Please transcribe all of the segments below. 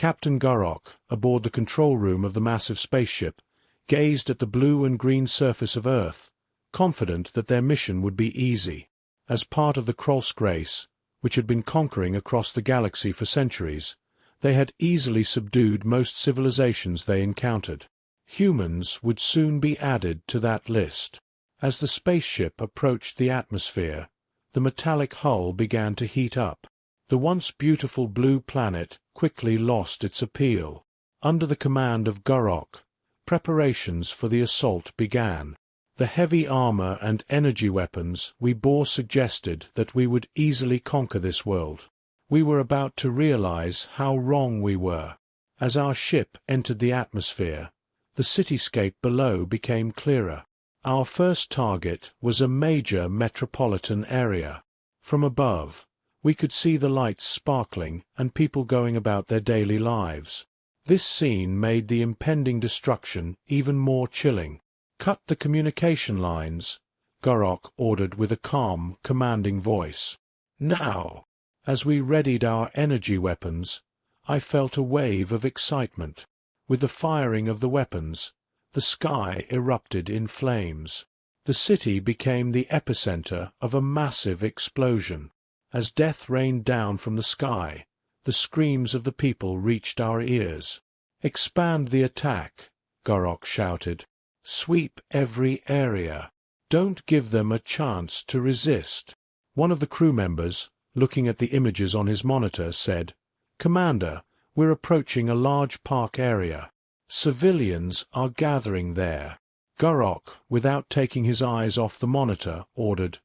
Captain Gha'rok, aboard the control room of the massive spaceship, gazed at the blue and green surface of Earth, confident that their mission would be easy. As part of the Kralsk race, which had been conquering across the galaxy for centuries, they had easily subdued most civilizations they encountered. Humans would soon be added to that list. As the spaceship approached the atmosphere, the metallic hull began to heat up. The once beautiful blue planet quickly lost its appeal. Under the command of Gha'rok, preparations for the assault began. The heavy armor and energy weapons we bore suggested that we would easily conquer this world. We were about to realize how wrong we were. As our ship entered the atmosphere, the cityscape below became clearer. Our first target was a major metropolitan area. From above, we could see the lights sparkling and people going about their daily lives. This scene made the impending destruction even more chilling. "Cut the communication lines," Gha'rok ordered with a calm, commanding voice. "Now!" As we readied our energy weapons, I felt a wave of excitement. With the firing of the weapons, the sky erupted in flames. The city became the epicenter of a massive explosion. As death rained down from the sky, the screams of the people reached our ears. "Expand the attack," Gha'rok shouted. "Sweep every area. Don't give them a chance to resist." One of the crew members, looking at the images on his monitor, said, "Commander, we're approaching a large park area. Civilians are gathering there." Gha'rok, without taking his eyes off the monitor, ordered,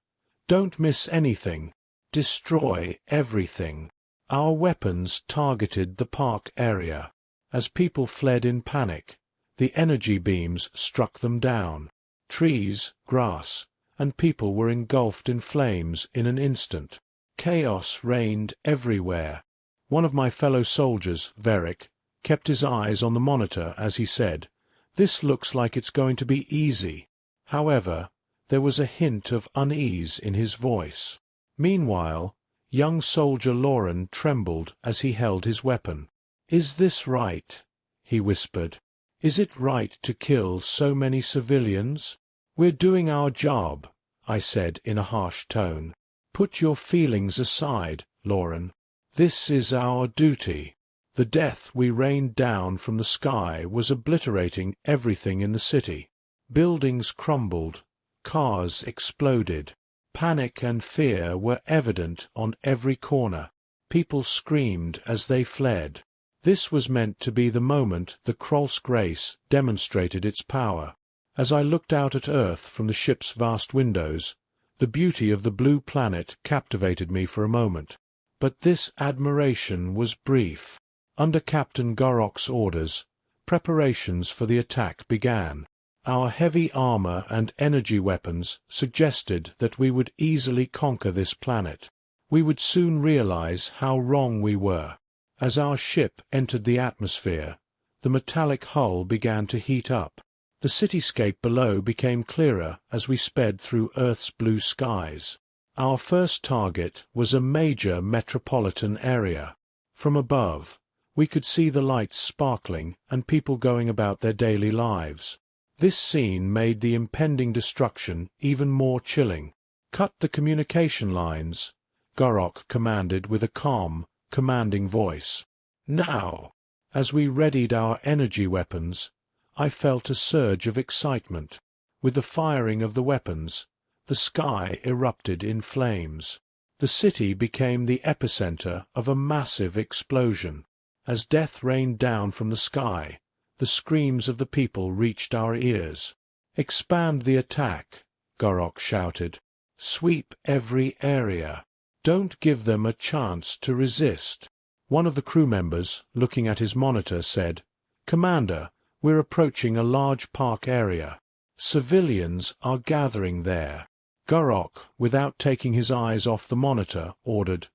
"Don't miss anything. Destroy everything." Our weapons targeted the park area. As people fled in panic, the energy beams struck them down. Trees, grass, and people were engulfed in flames in an instant. Chaos reigned everywhere. One of my fellow soldiers, Gha'rok, kept his eyes on the monitor as he said, "This looks like it's going to be easy." However, there was a hint of unease in his voice. Meanwhile, young soldier Lauren trembled as he held his weapon. "Is this right?" he whispered. "Is it right to kill so many civilians?" "We're doing our job," I said in a harsh tone. "Put your feelings aside, Lauren. This is our duty." The death we rained down from the sky was obliterating everything in the city. Buildings crumbled, cars exploded. Panic and fear were evident on every corner. People screamed as they fled. This was meant to be the moment the Kralsk race demonstrated its power. As I looked out at Earth from the ship's vast windows, the beauty of the blue planet captivated me for a moment. But this admiration was brief. Under Captain Gha'rok's orders, preparations for the attack began. Our heavy armor and energy weapons suggested that we would easily conquer this planet. We would soon realize how wrong we were. As our ship entered the atmosphere, the metallic hull began to heat up. The cityscape below became clearer as we sped through Earth's blue skies. Our first target was a major metropolitan area. From above, we could see the lights sparkling and people going about their daily lives. This scene made the impending destruction even more chilling. "Cut the communication lines," Gha'rok commanded with a calm, commanding voice. "Now!" As we readied our energy weapons, I felt a surge of excitement. With the firing of the weapons, the sky erupted in flames. The city became the epicenter of a massive explosion. As death rained down from the sky, the screams of the people reached our ears. "Expand the attack," Gha'rok shouted. "Sweep every area. Don't give them a chance to resist." One of the crew members, looking at his monitor, said, "Commander, we're approaching a large park area. Civilians are gathering there." Gha'rok, without taking his eyes off the monitor, ordered,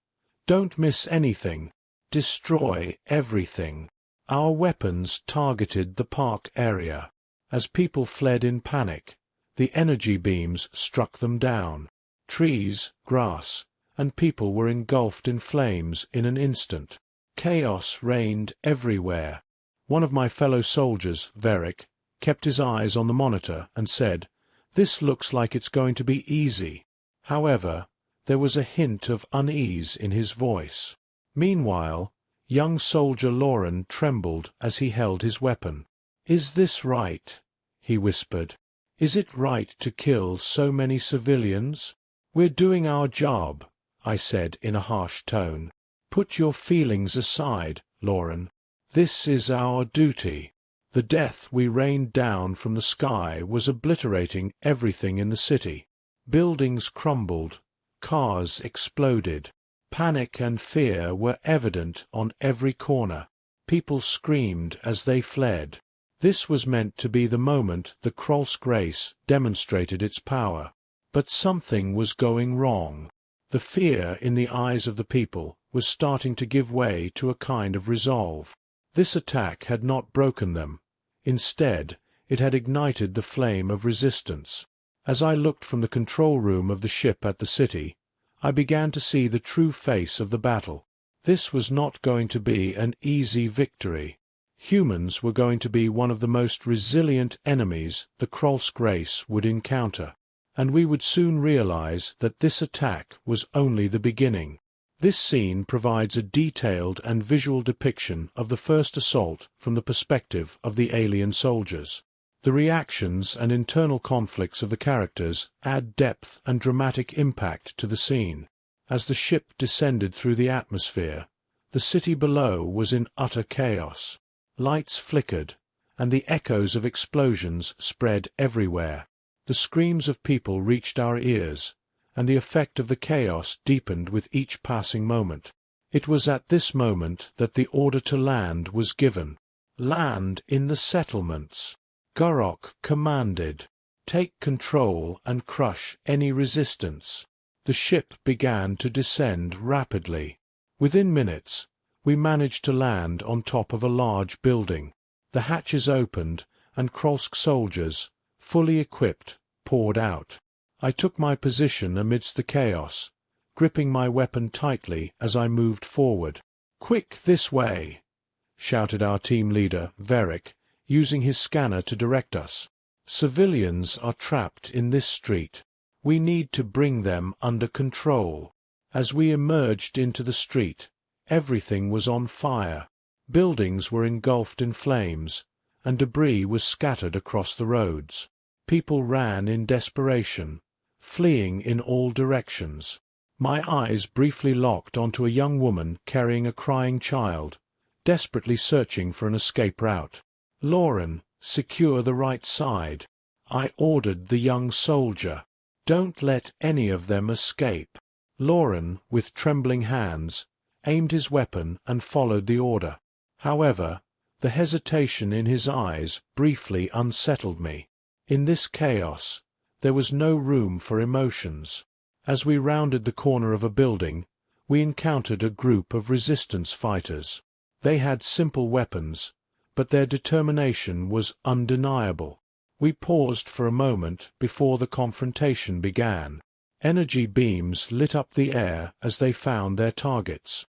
"Don't miss anything. Destroy everything." Our weapons targeted the park area. As people fled in panic, the energy beams struck them down. Trees, grass, and people were engulfed in flames in an instant. Chaos reigned everywhere. One of my fellow soldiers, Gha'rok, kept his eyes on the monitor and said, "This looks like it's going to be easy." However, there was a hint of unease in his voice. Meanwhile, young soldier Lauren trembled as he held his weapon. "Is this right?" he whispered. "Is it right to kill so many civilians?" "We're doing our job," I said in a harsh tone. "Put your feelings aside, Lauren. This is our duty." The death we rained down from the sky was obliterating everything in the city. Buildings crumbled, cars exploded. Panic and fear were evident on every corner. People screamed as they fled. This was meant to be the moment the Kralsk race demonstrated its power. But something was going wrong. The fear in the eyes of the people was starting to give way to a kind of resolve. This attack had not broken them. Instead, it had ignited the flame of resistance. As I looked from the control room of the ship at the city, I began to see the true face of the battle. This was not going to be an easy victory. Humans were going to be one of the most resilient enemies the Kralsk race would encounter, and we would soon realize that this attack was only the beginning. This scene provides a detailed and visual depiction of the first assault from the perspective of the alien soldiers. The reactions and internal conflicts of the characters add depth and dramatic impact to the scene. As the ship descended through the atmosphere, the city below was in utter chaos. Lights flickered, and the echoes of explosions spread everywhere. The screams of people reached our ears, and the effect of the chaos deepened with each passing moment. It was at this moment that the order to land was given. "Land in the settlements." Gha'rok commanded, "Take control and crush any resistance." The ship began to descend rapidly. Within minutes, we managed to land on top of a large building. The hatches opened, and Kralsk soldiers, fully equipped, poured out. I took my position amidst the chaos, gripping my weapon tightly as I moved forward. "Quick, this way!" shouted our team leader, Gha'rok, using his scanner to direct us. "Civilians are trapped in this street. We need to bring them under control." As we emerged into the street, everything was on fire. Buildings were engulfed in flames, and debris was scattered across the roads. People ran in desperation, fleeing in all directions. My eyes briefly locked onto a young woman carrying a crying child, desperately searching for an escape route. "Lauren, secure the right side," I ordered the young soldier. "Don't let any of them escape." Lauren, with trembling hands, aimed his weapon and followed the order. However, the hesitation in his eyes briefly unsettled me. In this chaos, there was no room for emotions. As we rounded the corner of a building, we encountered a group of resistance fighters. They had simple weapons, but their determination was undeniable. We paused for a moment before the confrontation began. Energy beams lit up the air as they found their targets.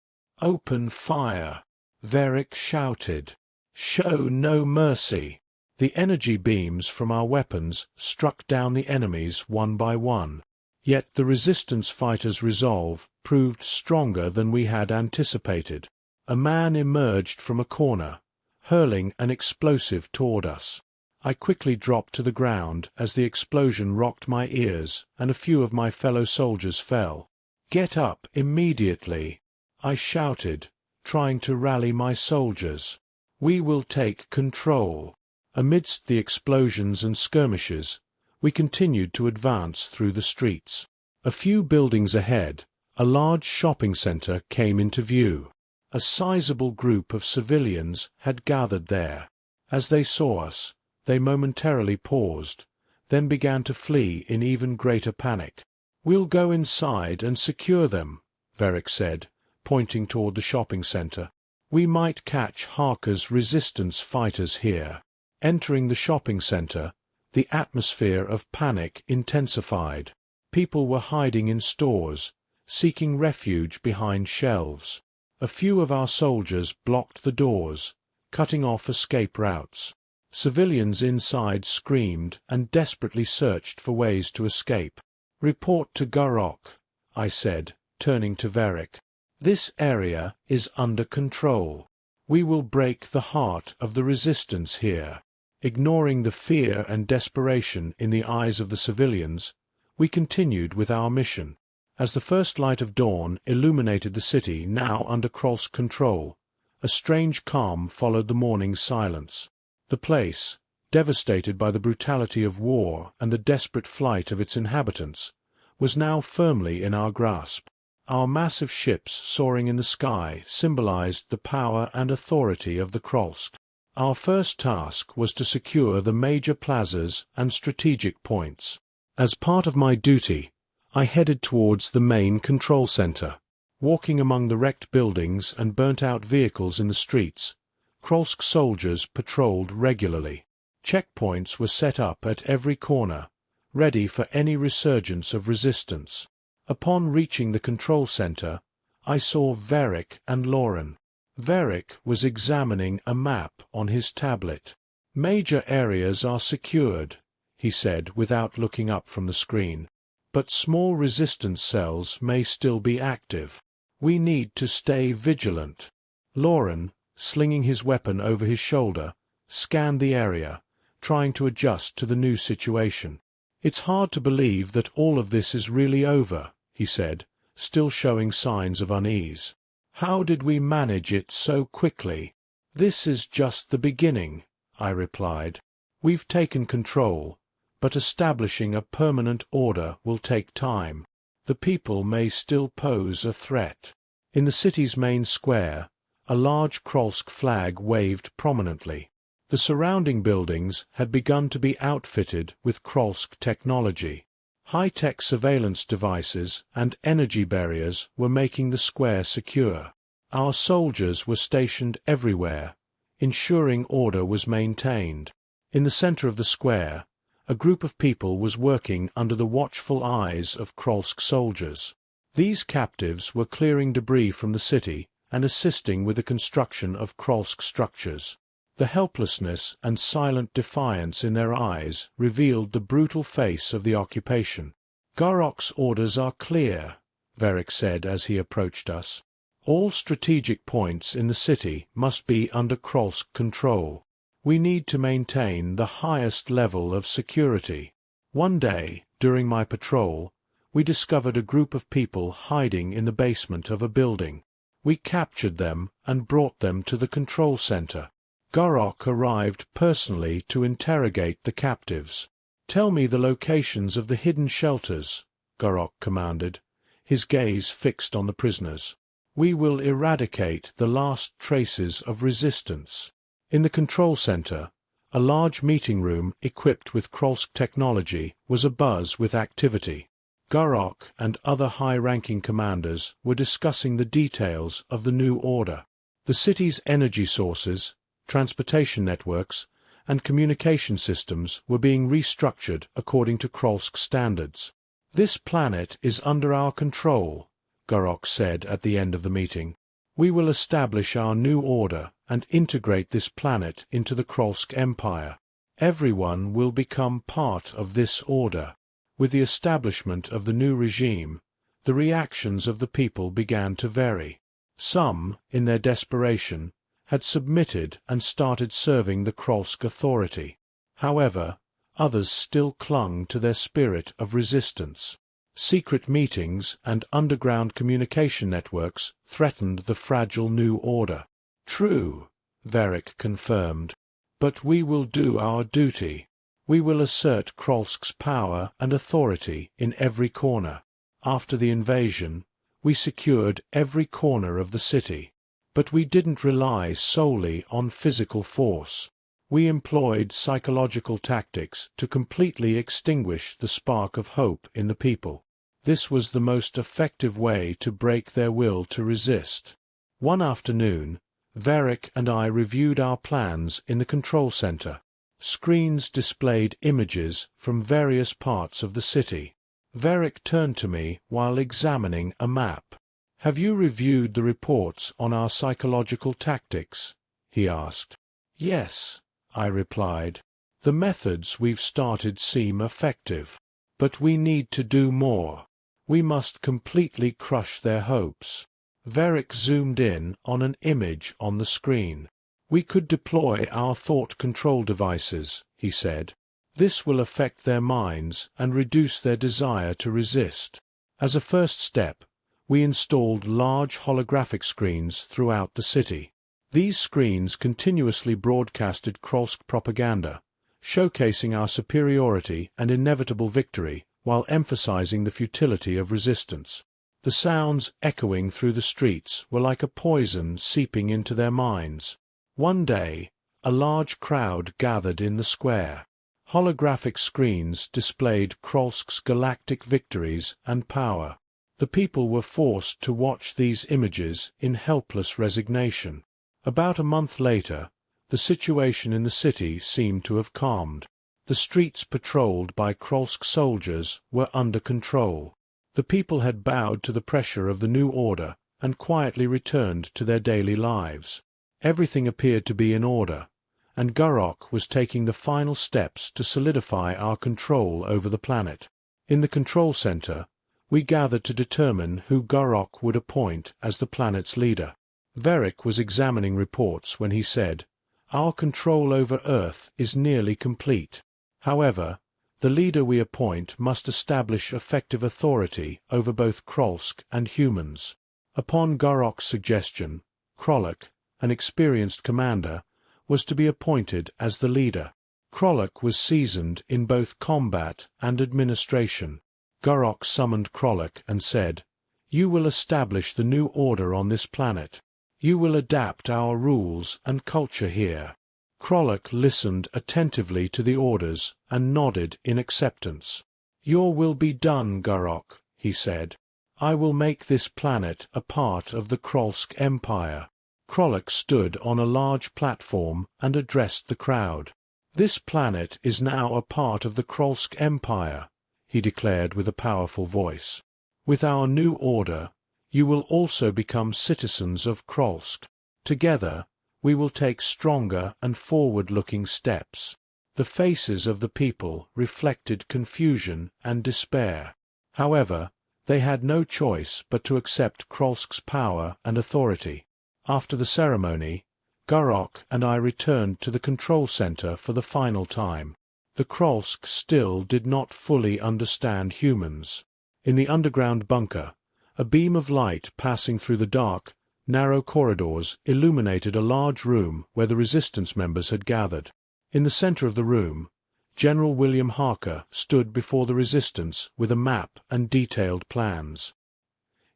"Open fire!" Gha'rok shouted. "Show no mercy!" The energy beams from our weapons struck down the enemies one by one. Yet the resistance fighters' resolve proved stronger than we had anticipated. A man emerged from a corner, hurling an explosive toward us. I quickly dropped to the ground as the explosion rocked my ears and a few of my fellow soldiers fell. "Get up immediately!" I shouted, trying to rally my soldiers. "We will take control." Amidst the explosions and skirmishes, we continued to advance through the streets. A few buildings ahead, a large shopping center came into view. A sizable group of civilians had gathered there. As they saw us, they momentarily paused, then began to flee in even greater panic. "We'll go inside and secure them," Gha'rok said, pointing toward the shopping center. "We might catch Harker's resistance fighters here." Entering the shopping center, the atmosphere of panic intensified. People were hiding in stores, seeking refuge behind shelves. A few of our soldiers blocked the doors, cutting off escape routes. Civilians inside screamed and desperately searched for ways to escape. "Report to Gha'rok," I said, turning to Gha'rok. "This area is under control. We will break the heart of the resistance here." Ignoring the fear and desperation in the eyes of the civilians, we continued with our mission. As the first light of dawn illuminated the city now under Kralsk control, a strange calm followed the morning silence. The place, devastated by the brutality of war and the desperate flight of its inhabitants, was now firmly in our grasp. Our massive ships soaring in the sky symbolized the power and authority of the Kralsk. Our first task was to secure the major plazas and strategic points. As part of my duty, I headed towards the main control center. Walking among the wrecked buildings and burnt-out vehicles in the streets, Kralsk soldiers patrolled regularly. Checkpoints were set up at every corner, ready for any resurgence of resistance. Upon reaching the control center, I saw Gha'rok and Lauren. Gha'rok was examining a map on his tablet. "Major areas are secured," he said without looking up from the screen. "But small resistance cells may still be active. We need to stay vigilant." Lauren, slinging his weapon over his shoulder, scanned the area, trying to adjust to the new situation. "It's hard to believe that all of this is really over," he said, still showing signs of unease. "How did we manage it so quickly?" "This is just the beginning," I replied. "We've taken control, but establishing a permanent order will take time. The people may still pose a threat." In the city's main square, a large Kralsk flag waved prominently. The surrounding buildings had begun to be outfitted with Kralsk technology. High-tech surveillance devices and energy barriers were making the square secure. Our soldiers were stationed everywhere, ensuring order was maintained. In the center of the square, a group of people was working under the watchful eyes of Kralsk soldiers. These captives were clearing debris from the city and assisting with the construction of Kralsk structures. The helplessness and silent defiance in their eyes revealed the brutal face of the occupation. "Gha'rok's orders are clear," Gha'rok said as he approached us. "All strategic points in the city must be under Kralsk control. We need to maintain the highest level of security." One day, during my patrol, we discovered a group of people hiding in the basement of a building. We captured them and brought them to the control center. Gha'rok arrived personally to interrogate the captives. "Tell me the locations of the hidden shelters," Gha'rok commanded, his gaze fixed on the prisoners. "We will eradicate the last traces of resistance." In the control center, a large meeting room equipped with Kralsk technology was abuzz with activity. Gha'rok and other high-ranking commanders were discussing the details of the new order. The city's energy sources, transportation networks, and communication systems were being restructured according to Kralsk standards. "This planet is under our control," Gha'rok said at the end of the meeting. "We will establish our new order and integrate this planet into the Kralsk Empire. Everyone will become part of this order." With the establishment of the new regime, the reactions of the people began to vary. Some, in their desperation, had submitted and started serving the Kralsk authority. However, others still clung to their spirit of resistance. Secret meetings and underground communication networks threatened the fragile new order. "True," Gha'rok confirmed, "but we will do our duty. We will assert Kralsk's power and authority in every corner." After the invasion, we secured every corner of the city. But we didn't rely solely on physical force. We employed psychological tactics to completely extinguish the spark of hope in the people. This was the most effective way to break their will to resist. One afternoon, Gha'rok and I reviewed our plans in the control center. Screens displayed images from various parts of the city. Gha'rok turned to me while examining a map. "Have you reviewed the reports on our psychological tactics?" he asked. "Yes," I replied. "The methods we've started seem effective. But we need to do more. We must completely crush their hopes." Gha'rok zoomed in on an image on the screen. "We could deploy our thought control devices," he said. "This will affect their minds and reduce their desire to resist." As a first step, we installed large holographic screens throughout the city. These screens continuously broadcasted Kralsk propaganda, showcasing our superiority and inevitable victory while emphasizing the futility of resistance. The sounds echoing through the streets were like a poison seeping into their minds. One day, a large crowd gathered in the square. Holographic screens displayed Kralsk's galactic victories and power. The people were forced to watch these images in helpless resignation. About a month later, the situation in the city seemed to have calmed. The streets patrolled by Kralsk soldiers were under control. The people had bowed to the pressure of the new order and quietly returned to their daily lives. Everything appeared to be in order, and Gha'rok was taking the final steps to solidify our control over the planet. In the control center, we gathered to determine who Gha'rok would appoint as the planet's leader. Gha'rok was examining reports when he said, "Our control over Earth is nearly complete. However, the leader we appoint must establish effective authority over both Kralsk and humans." Upon Gha'rok's suggestion, Kralak, an experienced commander, was to be appointed as the leader. Kralak was seasoned in both combat and administration. Gha'rok summoned Kralak and said, "You will establish the new order on this planet. You will adapt our rules and culture here." Kralak listened attentively to the orders and nodded in acceptance. "Your will be done, Gha'rok," he said. "I will make this planet a part of the Kralsk Empire." Kralak stood on a large platform and addressed the crowd. "This planet is now a part of the Kralsk Empire," he declared with a powerful voice. "With our new order, you will also become citizens of Kralsk. Together, we will take stronger and forward-looking steps." The faces of the people reflected confusion and despair. However, they had no choice but to accept Kralsk's power and authority. After the ceremony, Gha'rok and I returned to the control center for the final time. The Kralsk still did not fully understand humans. In the underground bunker, a beam of light passing through the dark, narrow corridors illuminated a large room where the resistance members had gathered. In the center of the room, General William Harker stood before the resistance with a map and detailed plans.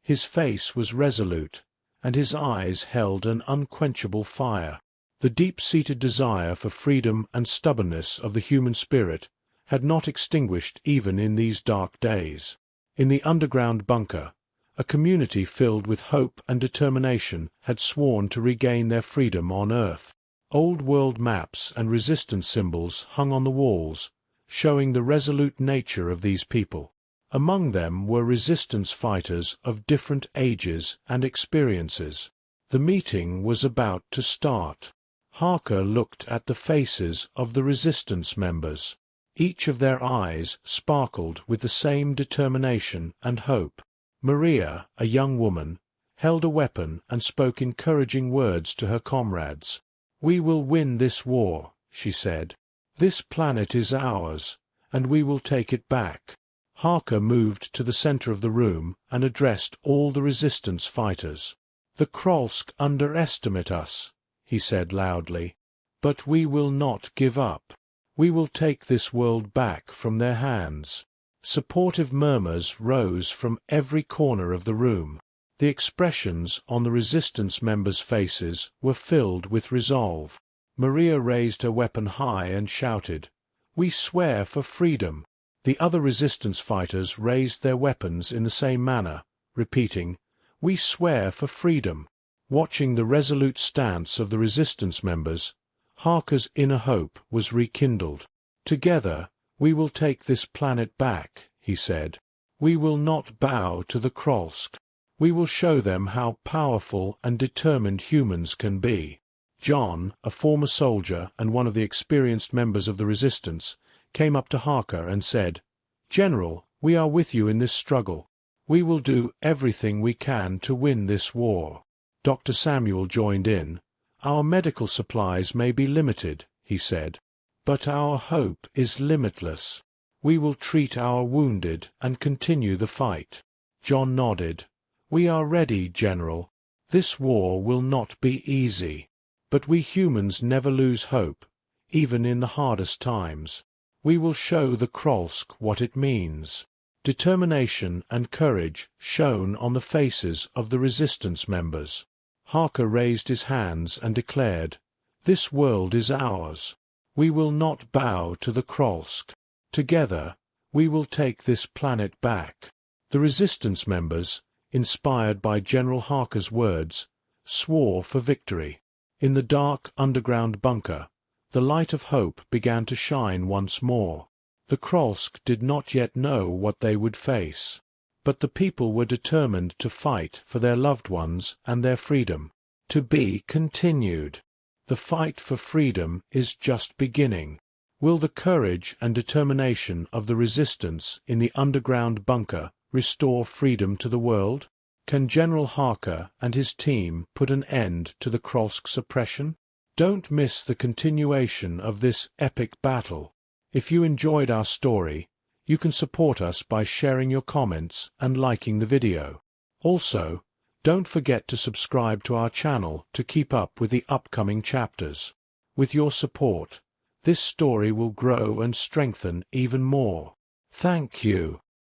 His face was resolute, and his eyes held an unquenchable fire. The deep-seated desire for freedom and stubbornness of the human spirit had not extinguished even in these dark days. In the underground bunker, a community filled with hope and determination had sworn to regain their freedom on Earth. Old world maps and resistance symbols hung on the walls, showing the resolute nature of these people. Among them were resistance fighters of different ages and experiences. The meeting was about to start. Harker looked at the faces of the resistance members. Each of their eyes sparkled with the same determination and hope. Maria, a young woman, held a weapon and spoke encouraging words to her comrades. "We will win this war," she said. "This planet is ours, and we will take it back." Harker moved to the center of the room and addressed all the resistance fighters. "The Kralsk underestimate us," he said loudly, "but we will not give up. We will take this world back from their hands." Supportive murmurs rose from every corner of the room. The expressions on the resistance members' faces were filled with resolve. Maria raised her weapon high and shouted, "We swear for freedom." The other resistance fighters raised their weapons in the same manner, repeating, "We swear for freedom." Watching the resolute stance of the resistance members, Harker's inner hope was rekindled. "Together, we will take this planet back," he said. "We will not bow to the Kralsk." We will show them how powerful and determined humans can be. John, a former soldier and one of the experienced members of the resistance, came up to Harker and said, "General, we are with you in this struggle. We will do everything we can to win this war." Dr. Samuel joined in. "Our medical supplies may be limited," he said, "but our hope is limitless. We will treat our wounded and continue the fight." John nodded. "We are ready, General. This war will not be easy. But we humans never lose hope, even in the hardest times. We will show the Kralsk what it means." Determination and courage shone on the faces of the resistance members. Harker raised his hands and declared, "This world is ours. We will not bow to the Kralsk. Together, we will take this planet back." The resistance members, inspired by General Harker's words, swore for victory. In the dark underground bunker, the light of hope began to shine once more. The Kralsk did not yet know what they would face, but the people were determined to fight for their loved ones and their freedom. To be continued. The fight for freedom is just beginning. Will the courage and determination of the resistance in the underground bunker restore freedom to the world? Can General Harker and his team put an end to the Kralsk's oppression? Don't miss the continuation of this epic battle. If you enjoyed our story, you can support us by sharing your comments and liking the video. Also, don't forget to subscribe to our channel to keep up with the upcoming chapters. With your support, this story will grow and strengthen even more. Thank you.